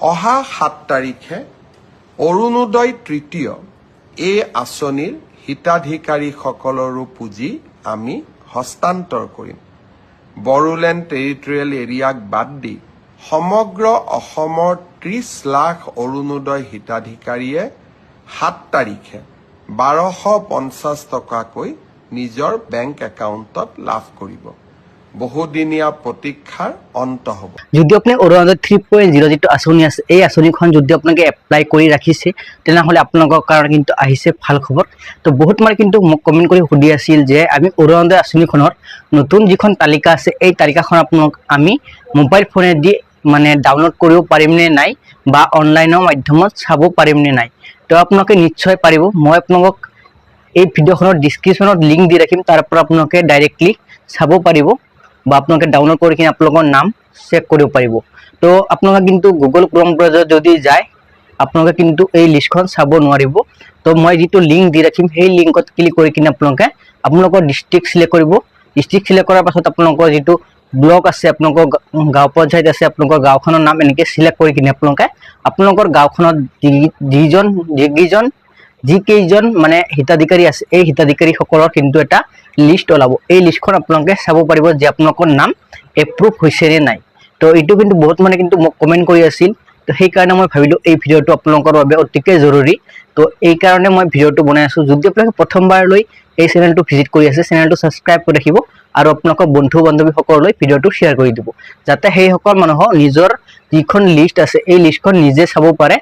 অহা 7 তাৰিখে অৰুণোদয় তৃতীয় এই আঁচনিৰ হিতাধিকাৰীসকলৰো পুঁজি আমি হস্তান্তৰ কৰিম। বড়োলেণ্ড টেৰিটৰিয়েল এৰিয়াক বাদ দি সমগ্ৰ অসমৰ 30 লাখ অৰুণোদয় হিতাধিকাৰীয়ে 7 তাৰিখে 1250 টকাকৈ নিজৰ বেংক একাউণ্টত লাভ কৰিব। বহুদিনীয়া প্ৰতীক্ষাৰ অন্ত হ'ব। যদি আপুনি অৰুণোদয় 3.0 যিটো আঁচনি আছে এই আঁচনিখন যদি আপোনালোকে এপ্লাই কৰি ৰাখিছে তেনেহ'লে আপোনালোকৰ কাৰণে কিন্তু আহিছে ভাল খবৰ। তো বহুত মানে কিন্তু মোক কমেণ্ট কৰি সুধি আছিল যে আমি অৰুণোদয় আঁচনিখনৰ নতুন যিখন তালিকা আছে এই তালিকাখন আপোনালোক আমি মোবাইল ফোনেদি মানে ডাউনলোড কৰিব পাৰিম নে নাই বা অনলাইনৰ মাধ্যমত চাব পাৰিম নে নাই। তো আপোনালোকে নিশ্চয় পাৰিব। মই আপোনালোকক এই ভিডিঅ'খনৰ ডিছক্ৰিপশ্যনত লিংক দি ৰাখিম, তাৰ পৰা আপোনালোকে ডাইৰেক্টলি চাব পাৰিব বা আপোনালোকে ডাউনলোড কৰি কিনে আপোনালোকৰ নাম চেক কৰিব পাৰিব। তো আপোনালোকে কিন্তু গুগল ক্ৰম ব্ৰাউজাৰত যদি যায় আপোনালোকে কিন্তু এই লিষ্টখন চাব নোৱাৰিব। তো মই যিটো লিংক দি ৰাখিম সেই লিংকত ক্লিক কৰি কিনে আপোনালোকে আপোনালোকৰ ডিষ্ট্ৰিক্ট সিলেক্ট কৰিব। ডিষ্ট্ৰিক্ট সিলেক্ট কৰাৰ পাছত আপোনালোকৰ যিটো ব্লক আছে আপোনালোকৰ গাঁও পঞ্চায়ত আছে আপোনালোকৰ গাঁওখনৰ নাম এনেকৈ সিলেক্ট কৰি কিনে আপোনালোকে আপোনালোকৰ গাঁওখনত যিকেইজন মানে হিতাধিকাৰী আছে এই হিতাধিকাৰীসকলৰ কিন্তু এটা লিষ্ট ওলাব। এই লিষ্টখন আপোনালোকে চাব পাৰিব যে আপোনালোকৰ নাম এপ্ৰুভ হৈছে নে নাই। তো এইটো কিন্তু বহুত মানে কিন্তু মোক কমেণ্ট কৰি আছিল। তো সেইকাৰণে মই ভাবিলোঁ এই ভিডিঅ'টো আপোনালোকৰ বাবে অতিকৈ জৰুৰী। তো এইকাৰণে মই ভিডিঅ'টো বনাই আছোঁ। যদি আপোনালোকে প্ৰথমবাৰলৈ এই চেনেলটো ভিজিট কৰি আছে চেনেলটো ছাবস্ক্ৰাইব কৰি ৰাখিব আৰু আপোনালোকৰ বন্ধু বান্ধৱীসকললৈ ভিডিঅ'টো শ্বেয়াৰ কৰি দিব যাতে সেইসকল মানুহৰ নিজৰ যিখন লিষ্ট আছে এই লিষ্টখন নিজে চাব পাৰে।